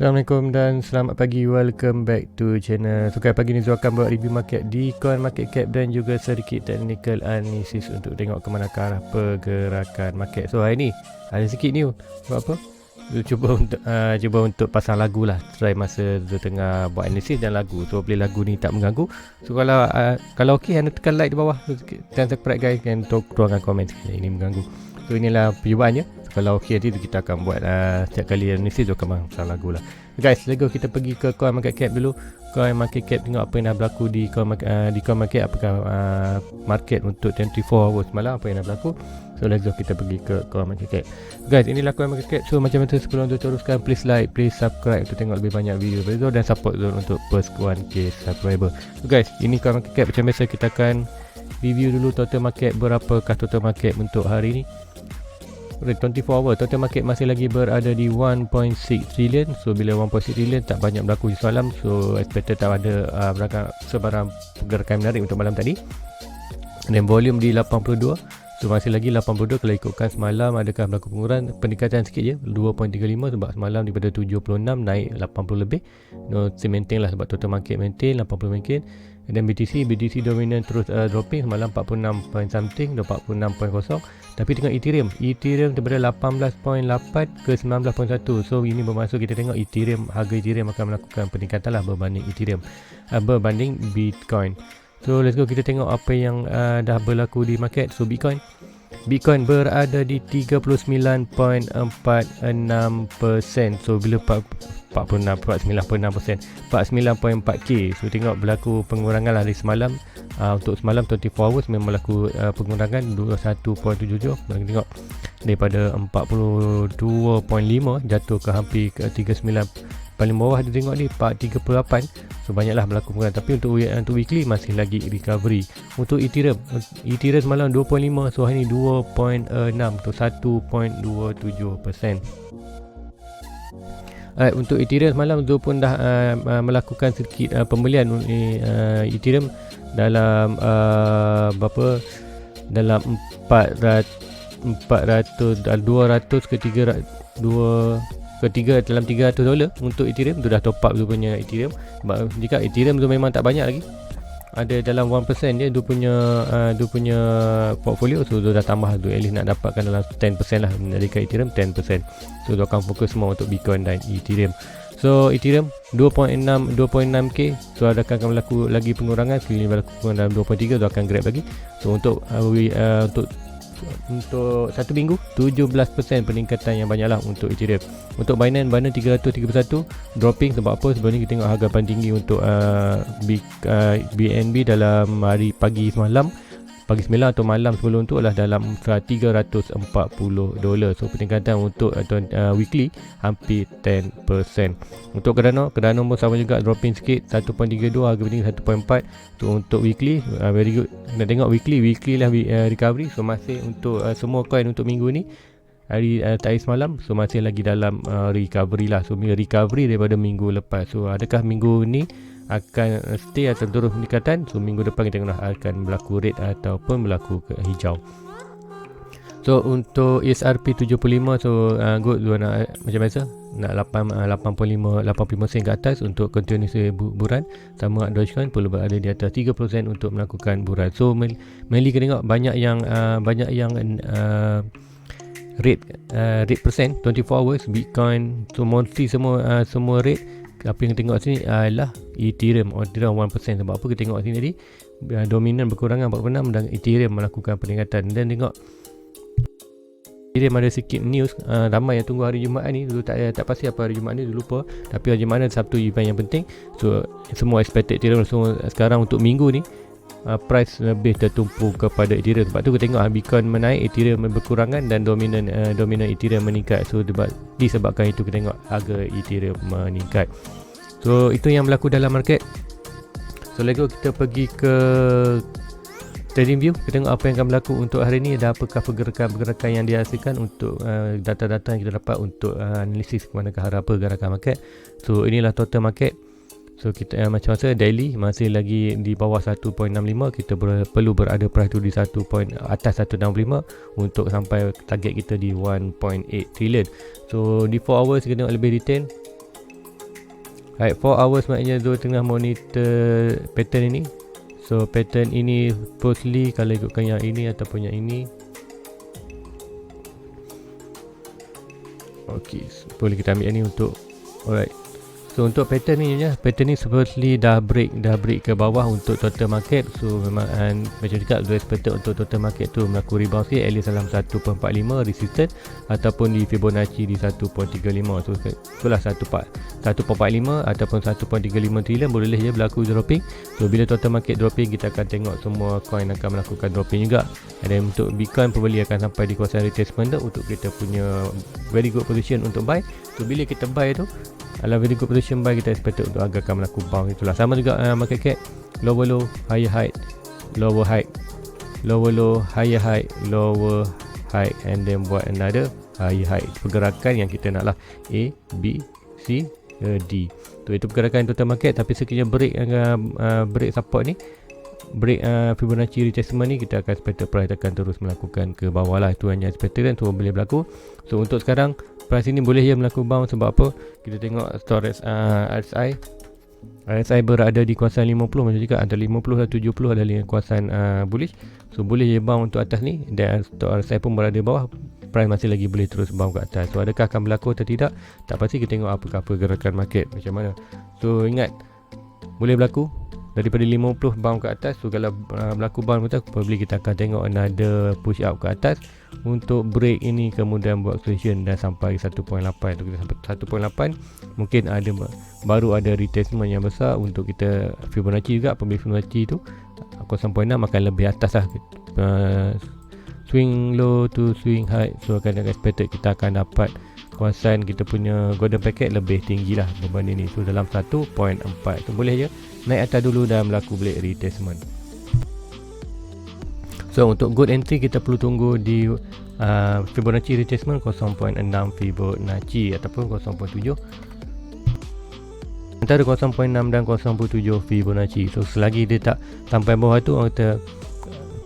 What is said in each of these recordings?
Assalamualaikum dan selamat pagi, welcome back to channel. So pagi ni Zul akan buat review market di coin market cap dan juga sedikit technical analysis untuk tengok ke mana arah pergerakan market. So hari ni ada sikit new. Buat apa? Cuba untuk pasang lagu lah. Try masa Zul tengah buat analisis dan lagu. So boleh lagu ni tak mengganggu. So kalau okey, anda tekan like di bawah dan subscribe guys, dan tuangkan komen sikit ini mengganggu. So inilah perjubaannya. Kalau okey nanti kita akan buat setiap kali analisis tu akan pasang lagu lah. Guys, let's go, kita pergi ke coin market cap dulu. Coin market cap, tengok apa yang dah berlaku di coin market, apakah market untuk 24 hours semalam, apa yang dah berlaku. So let's go, kita pergi ke coin market cap. Guys, inilah coin market cap. So macam mana sebelum tu teruskan, please like, please subscribe untuk tengok lebih banyak video Zul, dan support Zul untuk first 1k subscriber. So guys, ini coin market cap. Macam biasa kita akan review dulu total market, berapakah total market untuk hari ni. 24 hour total market masih lagi berada di 1.6 trillion. So bila 1.6 trillion tak banyak berlaku di semalam, so expected tak ada sebarang pergerakan menarik untuk malam tadi. Dan volume di 82, so masih lagi 82. Kalau ikutkan semalam, adakah berlaku pengurangan, peningkatan sikit je 2.35 sebab semalam daripada 76 naik 80 lebih. No, maintain lah sebab total market maintain 80 maintain. Dan BTC dominan terus dropping semalam 46 point something, 46.0. Tapi tengok Ethereum daripada 18.8 ke 19.1. So ini bermaksud kita tengok harga Ethereum akan melakukan peningkatan lah berbanding Bitcoin. So let's go, kita tengok apa yang dah berlaku di market. So Bitcoin berada di 39.46%. So bila 49.6%, 49.4k. So tengok berlaku pengurangan lah dari semalam. Untuk semalam 24 hours memang berlaku pengurangan 21.77. Tengok daripada 42.5 jatuh ke hampir ke 39. Paling bawah dia tengok ni 38. So banyaklah berlaku pengurangan. Tapi untuk weekly masih lagi recovery. Untuk Ethereum semalam 2.5. So hari ni 2.6 tu 1.27%. Untuk Ethereum semalam Zul pun dah melakukan sedikit pembelian Ethereum dalam dalam 200 ke 300 dalam $300 untuk Ethereum. Tu dah top up tu punya Ethereum. Sebab jika Ethereum tu memang tak banyak lagi, ada dalam 1% je dia punya portfolio. So dia dah tambah tu, at least nak dapatkan dalam 10% lah dari Ethereum, 10%. So dia akan fokus semua untuk Bitcoin dan Ethereum. So Ethereum 2.6k. So adakah akan berlaku lagi pengurangan, sekali berlaku dalam 2.3 tu akan grab lagi. So untuk satu minggu 17% peningkatan yang banyak lah untuk Ethereum. Untuk Binance 331 dropping. Sebab apa? Sebab ni kita tengok harga paling tinggi untuk BNB dalam hari pagi semalam, pagi 9 atau malam sebelum tu adalah dalam $340. So peningkatan untuk weekly hampir 10%. Untuk Cardano pun sama juga, dropping sikit 1.32, harga tinggi 1.4. So untuk weekly very good. Nak tengok weekly lah recovery. So masih untuk semua coin untuk minggu ni, hari semalam, so masih lagi dalam recovery lah. So recovery daripada minggu lepas. So adakah minggu ni akan stay atau terus peningkatan? So minggu depan kita akan berlaku red ataupun berlaku ke hijau. So untuk ESRP 75, so good, macam biasa nak 85 sen ke atas untuk continuous buran. Sama Dogecoin perlu berada di atas 3% untuk melakukan buran. So mainly kita tengok banyak yang rate persen 24 hours Bitcoin. So monthly semua rate. Apa yang kita tengok sini adalah Ethereum 1%. Sebab apa? Kita tengok sini tadi dominan berkurangan 46 dan Ethereum melakukan peningkatan. Dan tengok Ethereum ada sikit news. Ramai yang tunggu hari Jumaat ni. Dulu tak pasti apa hari Jumaat ni, dulu lupa. Tapi hari Jumaat ni Sabtu event yang penting. So semua expected Ethereum. So sekarang untuk minggu ni price lebih tertumpu kepada Ethereum. Sebab tu kita tengok Bitcoin menaik, Ethereum berkurangan, dan dominan Ethereum meningkat. So disebabkan itu kita tengok harga Ethereum meningkat. So itu yang berlaku dalam market. So let's go, kita pergi ke trading view. Kita tengok apa yang akan berlaku untuk hari ni. Ada apakah pergerakan yang dihasilkan untuk data-data yang kita dapat untuk analisis ke manakah arah pergerakan market. So inilah total market. So kita macam masa daily masih lagi di bawah 1.65. Kita perlu berada price tu di atas 1.65 untuk sampai target kita di 1.8 trillion. So di 4 hours kita tengok lebih detail. Right, 4 hours maknanya Zul tengah monitor pattern ini. So pattern ini supposedly kalau ikutkan yang ini ataupun yang ini, okay, boleh kita ambil yang ni untuk, alright. So untuk pattern ni je, pattern ni supposedly dah break ke bawah untuk total market. So memang macam cakap, Zul expected untuk total market tu melakukan rebound sikit, at least dalam 1.45 resistant ataupun di Fibonacci di 1.35. So itulah 1.45 ataupun 1.35 trilion boleh je berlaku dropping. So bila total market dropping, kita akan tengok semua coin akan melakukan dropping juga. Dan untuk Bitcoin pembeli akan sampai di kawasan retracement tu untuk kita punya very good position untuk buy. So bila kita buy tu, kalau very good position buy, kita expected untuk agak akan melakukan bounce. Itulah sama juga market cap, lower low, higher high, lower high, lower low, higher high, lower high, and then buat another higher high. Pergerakan yang kita nak lah, A, B, C, D. So itu pergerakan total market. Tapi sekiranya break support ni, break Fibonacci retracement ni, kita akan expected price akan terus melakukan ke bawah lah. Itu hanya expected kan, tu boleh berlaku. So untuk sekarang price ini boleh je melakukan bounce. Sebab apa? Kita tengok storage RSI berada di kawasan 50, macam cakap antara 50 dan 70 adalah kawasan bullish. So boleh je bounce untuk atas ni, dan RSI pun berada di bawah, price masih lagi boleh terus bounce ke atas. So adakah akan berlaku atau tidak, tak pasti. Kita tengok apakah pergerakan market macam mana. So ingat, boleh berlaku daripada 50 bounce ke atas. So kalau berlaku bounce ke atas, probably kita akan tengok another push up ke atas untuk break ini, kemudian buat session dan sampai 1.8. Tu kita sampai 1.8, mungkin baru ada retracement yang besar untuk kita Fibonacci juga. Pembeli Fibonacci tu 0.6 akan lebih atas lah, swing low to swing high. So akan expected kita akan dapat kawasan kita punya golden packet lebih tinggi lah berbanding ni. So dalam 1.4 tu boleh je naik atas dulu dan berlaku break retracement. So untuk good entry, kita perlu tunggu di Fibonacci retracement 0.6 Fibonacci ataupun 0.7, antara 0.6 dan 0.7 Fibonacci. So selagi dia tak sampai bawah tu, kita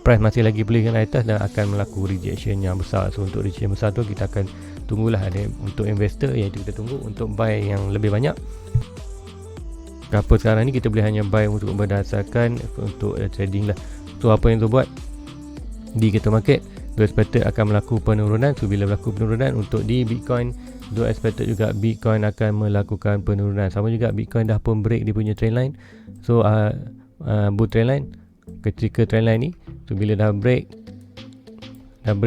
price masih lagi boleh naik atas dan akan melakukan rejection yang besar. So untuk rejection besar tu, kita akan tunggulah. Ada untuk investor, iaitu kita tunggu untuk buy yang lebih banyak. Apa sekarang ni kita boleh hanya buy untuk berdasarkan untuk trading lah. So apa yang tu buat di kita market, tu expected akan melakukan penurunan. So bila berlaku penurunan untuk di Bitcoin, tu expected juga Bitcoin akan melakukan penurunan. Sama juga Bitcoin dah pun break dia punya trend line. So bull trend line, ketika trend line ni, so bila dah break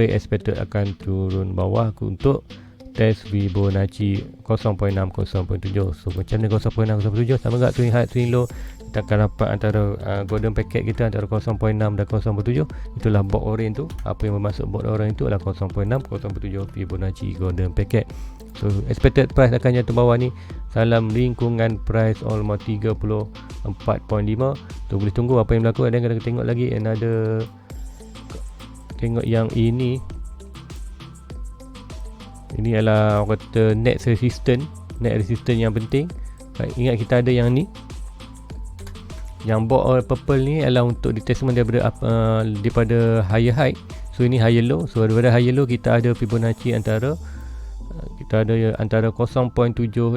expected akan turun bawah untuk test Fibonacci 0.6 0.7. So macam ni 0.6 0.7 sama juga swing high swing low. Kita akan dapat antara golden packet kita antara 0.6 dan 0.7. Itulah box orange tu. Apa yang bermaksud box orange itu adalah 0.6 0.7 Fibonacci golden packet. So expected price akan jatuh bawah ni dalam lingkungan price almost 34.5. So boleh tunggu apa yang berlaku. Dan kita tengok lagi another, tengok yang ini. Ini adalah kata net resistance yang penting. Ingat kita ada yang ni, yang box purple ni adalah untuk retracement daripada higher high. So ini higher low. So daripada higher low kita ada Fibonacci antara 0.7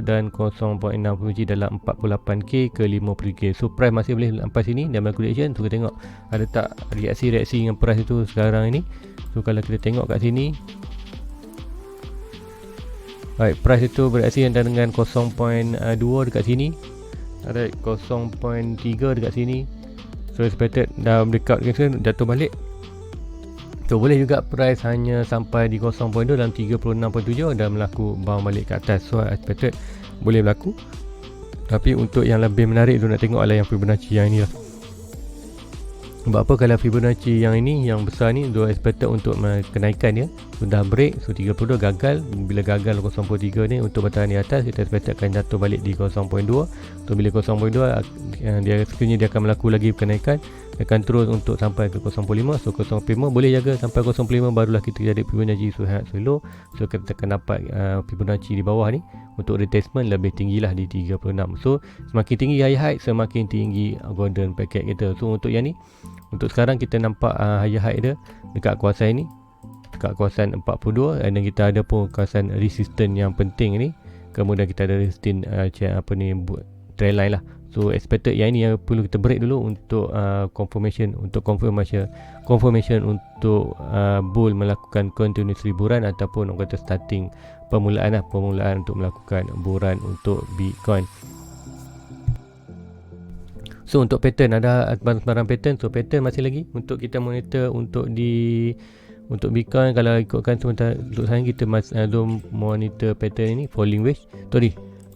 dan 0.6 Fibonacci dalam 48k ke 50k. So price masih boleh sampai sini dan melakukan reaction. So kita tengok ada tak reaksi dengan price itu sekarang ini. So kalau kita tengok kat sini, right, price itu bereaksi antara dengan 0.2 dekat sini, ada 0.3 dekat sini. So expected dah breakout jatuh balik. So boleh juga price hanya sampai di 0.2 dalam 36.7 dan berlaku bounce balik ke atas. So expected boleh berlaku. Tapi untuk yang lebih menarik tu nak tengok adalah yang Fibonacci yang ini lah. Sebab apa, kalau Fibonacci yang ini, yang besar ni, dia expected untuk kenaikan dia. Sudah break, so 32 gagal. Bila gagal 0.3 ni untuk bertahan di atas, kita expected akan jatuh balik di 0.2. So bila 0.2 dia sekiranya dia akan melakukan lagi kenaikan, akan terus untuk sampai ke 0.5. So 0.5 boleh jaga sampai 0.5, barulah kita jadi Fibonacci so low. So kita akan dapat Fibonacci di bawah ni untuk retracement lebih tinggi lah di 36. So semakin tinggi high high, semakin tinggi golden packet kita. So untuk yang ni, untuk sekarang kita nampak high high dia dekat kawasan ini, dekat kawasan 42, dan kita ada pun kawasan resistance yang penting ni. Kemudian kita ada resistance trend line lah. So expected yang ini yang perlu kita break dulu untuk confirmation untuk bull melakukan continuous riburan ataupun orang kata starting permulaan untuk melakukan buran untuk Bitcoin. So untuk pattern ada barang pattern. So pattern masih lagi untuk kita monitor untuk Bitcoin. Kalau ikutkan sementara untuk sekarang kita monitor pattern ini falling wedge,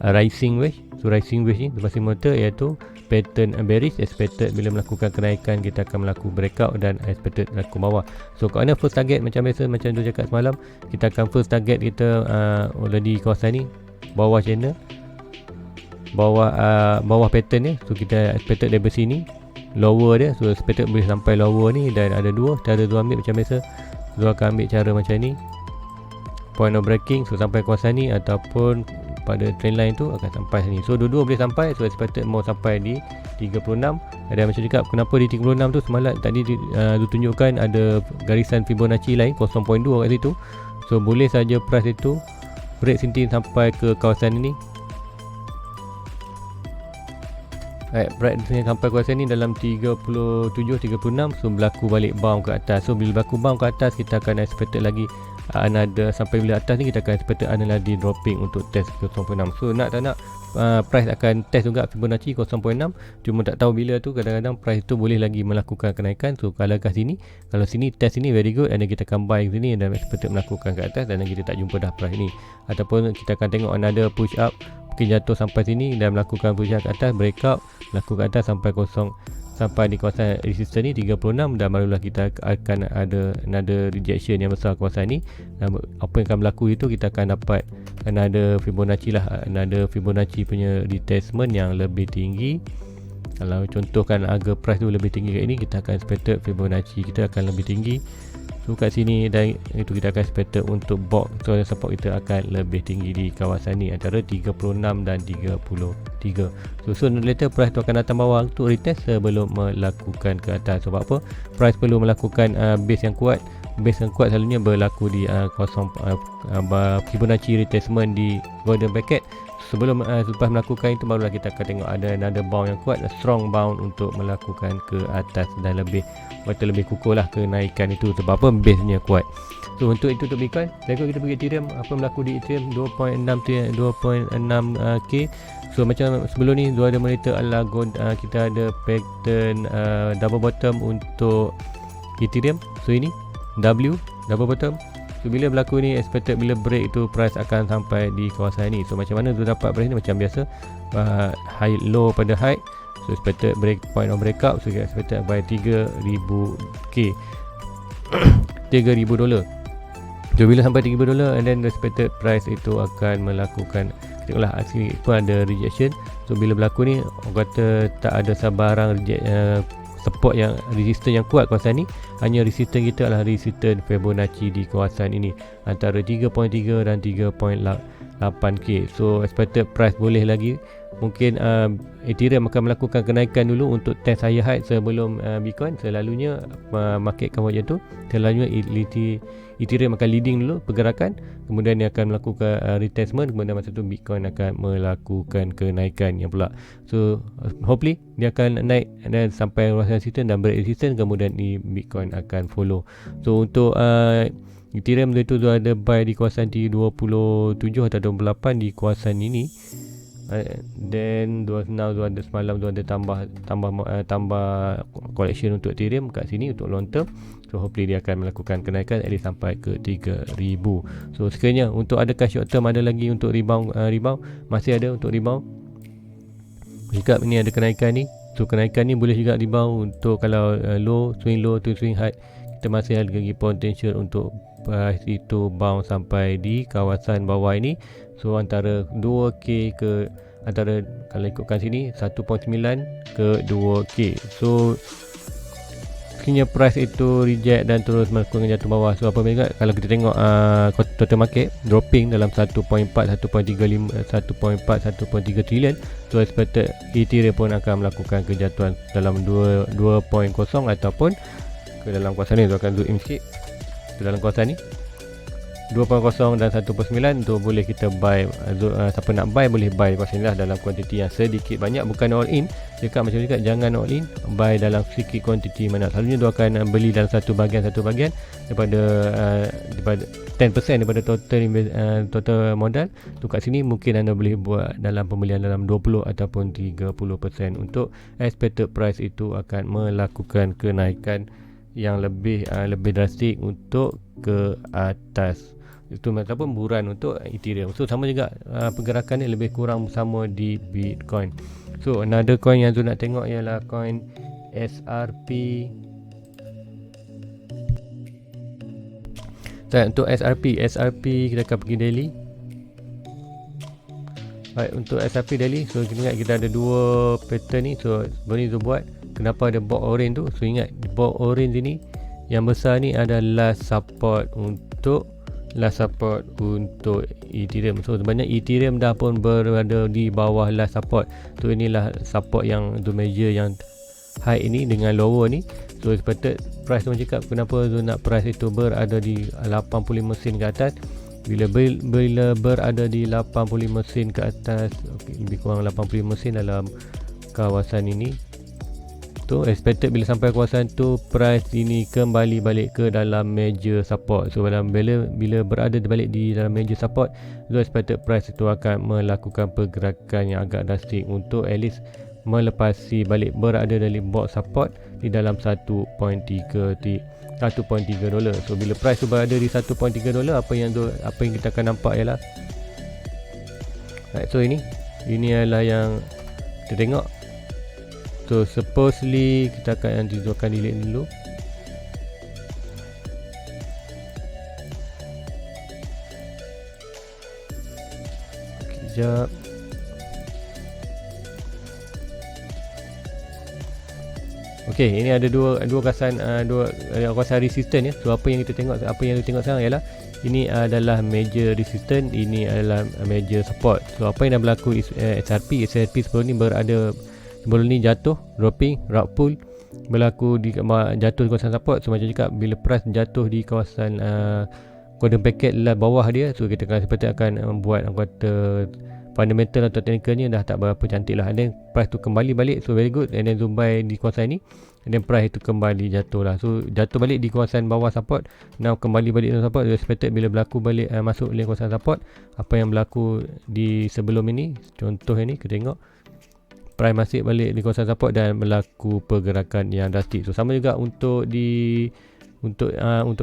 rising wedge. So rising wedge ni masih monitor iaitu pattern bearish expected bila melakukan kenaikan kita akan melakukan breakout dan expected melakukan bawah. So kat mana first target macam biasa macam tu cakap semalam, kita akan first target kita di kawasan ni bawah channel, bawah pattern ni. So kita expected dari sini lower dia, so expected boleh sampai lower ni, dan ada cara dua ambil macam biasa. So akan ambil cara macam ni, point of breaking, so sampai kawasan ni ataupun pada trend line tu akan sampai sini. So dua-dua boleh sampai. So expected mau sampai di 36. Dan macam cakap kenapa di 36 tu semalam tadi ditunjukkan ada garisan Fibonacci lain 0.2 kat situ. So boleh saja price itu break sini sampai ke kawasan ini. Break sini sampai kawasan ni dalam 37 36. So berlaku balik bounce ke atas. So bila berlaku bounce ke atas, kita akan expected lagi another sampai bila atas ni kita akan expected another dropping untuk test 0.6. So nak tak nak price akan test juga Fibonacci 0.6, cuma tak tahu bila tu. Kadang-kadang price tu boleh lagi melakukan kenaikan. So kalau kat sini, kalau sini test sini very good, and kita akan buy sini dan expected melakukan ke atas, dan kita tak jumpa dah price ni. Ataupun kita akan tengok another push up, mungkin jatuh sampai sini dan melakukan push up ke atas, breakout, melakukan ke atas sampai di kawasan resistance ni 36, dan barulah kita akan ada another rejection yang besar kawasan ni. Dan apa yang akan berlaku itu, kita akan dapat another Fibonacci punya retestment yang lebih tinggi. Kalau contohkan harga price tu lebih tinggi kat ini, kita akan expected Fibonacci kita akan lebih tinggi. So kat sini dan itu kita akan expected untuk box, so support kita akan lebih tinggi di kawasan ni antara 36 dan 33. So sooner later price tu akan datang bawah untuk retest sebelum melakukan ke atas. Sebab apa? Price perlu melakukan base yang kuat. Base yang kuat selalunya berlaku di Fibonacci retestment di golden bracket. Sebelum selepas melakukan itu, barulah kita akan tengok ada another bounce yang kuat, strong bounce untuk melakukan ke atas dan lebih kukuh lah kenaikan itu. Sebab apa? Base nya kuat. So untuk itu untuk Bitcoin, kita pergi Ethereum. Apa berlaku di Ethereum 2.6k. So macam sebelum ni dua ada monitor ala gold, kita ada pattern double bottom untuk Ethereum. So ini W double bottom. So bila berlaku ni, expected bila break itu price akan sampai di kawasan ni. So macam mana tu dapat price ni? Macam biasa, high low pada high. So expected break point of breakout. So expected by 3000k $3,000. So bila sampai $3,000, and then expected price itu akan melakukan, tengoklah sini pun ada rejection. So bila berlaku ni, orang kata tak ada sabarang support yang resistance yang kuat kawasan ni. Hanya resistance kita adalah resistance Fibonacci di kawasan ini antara 3.3 dan 3.8k. So expected price boleh lagi mungkin Ethereum akan melakukan kenaikan dulu untuk test higher height sebelum Bitcoin. Selalunya market akan buat macam tu. Selalunya Ethereum akan leading dulu pergerakan, kemudian dia akan melakukan retestment, kemudian masa tu Bitcoin akan melakukan kenaikan yang pula. So hopefully dia akan naik dan sampai kawasan resistance dan break resistance, kemudian Bitcoin akan follow. So untuk Ethereum itu ada buy di kawasan di 27 atau 28 di kawasan ini. Then now ada semalam tu ada tambah collection untuk Ethereum kat sini untuk long term. So hopefully dia akan melakukan kenaikan at least sampai ke 3,000. So sekiranya untuk adakah short term ada lagi untuk rebound, masih ada untuk rebound. Jika ini ada kenaikan ni, so kenaikan ni boleh juga rebound untuk kalau swing low to swing high. Kita masih ada lagi potential untuk price itu bounce sampai di kawasan bawah ini. So antara 2k ke antara, kalau ikutkan sini 1.9 ke 2k. So sekiranya price itu reject dan terus melakukan jatuh bawah. So apa juga kalau kita tengok total market dropping dalam 1.4 trilion. So expected Ethereum pun akan melakukan kejatuhan dalam 2.0 ataupun ke dalam kawasan ni. So akan zoom in sikit ke dalam kawasan ni. 2.0 dan 1.9 tu boleh kita buy. Siapa nak buy boleh buy kat sini lah dalam kuantiti yang sedikit banyak, bukan all in. Cakap macam cakap, jangan all in, buy dalam sedikit kuantiti mana. Selalunya tu akan beli dalam satu bahagian daripada 10% daripada total modal. Tu kat sini mungkin anda boleh buat dalam pembelian dalam 20 ataupun 30%. Untuk expected price itu akan melakukan kenaikan yang lebih drastik untuk ke atas. Itu ataupun buran untuk Ethereum. So sama juga pergerakan ni lebih kurang sama di Bitcoin. So another coin yang tu nak tengok ialah coin SRP. Untuk SRP kita akan pergi daily. Baik, untuk SRP daily, so kita ingat kita ada dua pattern ni. So sebelum ni tu buat, kenapa ada box orange tu? So ingat box orange ni yang besar ni ada last support untuk Ethereum. So sebenarnya Ethereum dah pun berada di bawah last support. So inilah support yang tu major yang high ini dengan lower ni. So expected price tu cakap kenapa tu nak price itu berada di 85 sen ke atas. Bila berada di 85 sen ke atas, lebih kurang 85 sen dalam kawasan ini, tu expected bila sampai kawasan tu price ini kembali balik ke dalam major support. So bila berada balik di dalam major support, so expected price itu akan melakukan pergerakan yang agak drastik untuk at least melepasi balik berada dari box support di dalam 1.3 dolar. So bila price tu berada di 1.3 dolar, apa yang kita akan nampak ialah right, so ini adalah yang kita tengok. So supposedly kita akan delete dulu. Sekejap. Okey, ini ada dua kawasan resistance ya. So apa yang kita tengok sekarang ialah ini adalah major resistance, ini adalah major support. So apa yang dah berlaku SRP sebelum ni jatuh, dropping, rug pull, berlaku jatuh di kawasan support. So macam cakap, bila price jatuh di kawasan golden packet lah bawah dia, so kita akan membuat fundamental atau technical ni dah tak berapa cantik lah. And then price tu kembali balik, so very good. And then zoom buy di kawasan ni, and then price tu kembali jatuh lah. So jatuh balik di kawasan bawah support, now kembali balik di support. Expected bila berlaku balik masuk di kawasan support, apa yang berlaku di sebelum ini, contoh ini kita tengok price masih balik di kawasan support dan berlaku pergerakan yang drastik. So sama juga untuk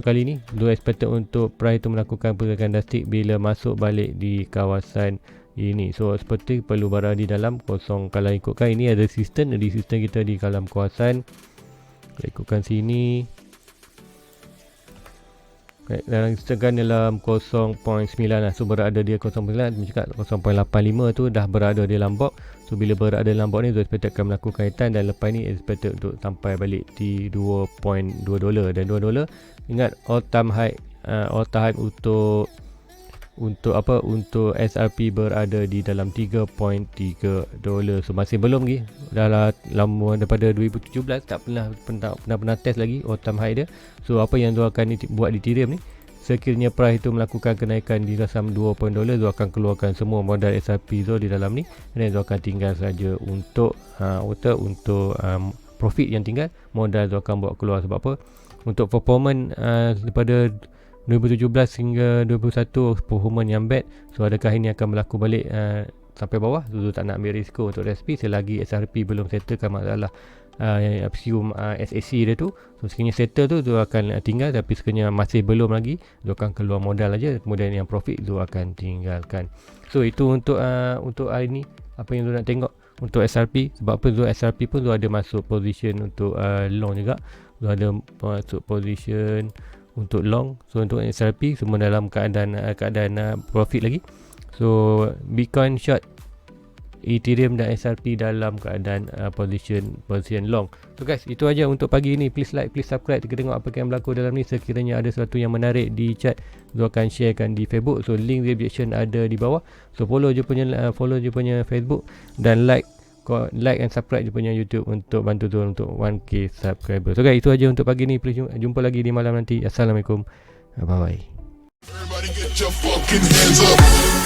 kali ni, do expected untuk price tu melakukan pergerakan drastik bila masuk balik di kawasan ini. So seperti perlu berada di dalam kosong. Kalau ikutkan ini ada resistance kita di dalam kawasan, kalau ikutkan sini dalam resistance dalam 0.9 lah. So berada di 0.9, cakap 0.85 tu dah berada di dalam box. So bila berada dalam box ni, tu expected akan melakukan kaitan, dan lepas ni expected untuk sampai balik di 2.2 dolar. Dan 2 dolar, ingat all time high untuk SRP berada di dalam 3.3 dolar. So masih belum lagi, dah lama daripada 2017 tak pernah test lagi all time high dia. So apa yang tu akan buat di Ethereum ni, sekiranya price itu melakukan kenaikan di dalam 2 dolar, tu akan keluarkan semua modal SRP tu di dalam ni, dan tu akan tinggal saja untuk profit yang tinggal, modal tu akan buat keluar. Sebab apa? Untuk performance daripada 2017 hingga 2021 performance yang bad. So adakah ini akan berlaku balik sampai bawah? So tak nak ambil risiko untuk SP selagi SRP belum settlekan masalah assume SAC dia tu. So sekiranya settle tu akan tinggal, tapi sekiranya masih belum lagi, tu akan keluar modal aja, kemudian yang profit tu akan tinggalkan. So itu untuk hari ni apa yang tu nak tengok untuk SRP. Sebab apa tu SRP pun tu ada masuk position untuk long juga, tu ada masuk position untuk long. So untuk SRP semua dalam keadaan profit lagi. So Bitcoin short, Ethereum dan SRP dalam keadaan position long. So guys, itu aja untuk pagi ni. Please like, please subscribe, kita tengok apa yang berlaku dalam ni. Sekiranya ada sesuatu yang menarik di chat, saya akan sharekan di Facebook. So link description ada di bawah. So follow je punya Facebook, dan like and subscribe je punya YouTube untuk bantu tu untuk 1k subscriber. So guys, itu aja untuk pagi ni. Please jumpa lagi di malam nanti. Assalamualaikum. Bye bye. Everybody get your fucking hands up.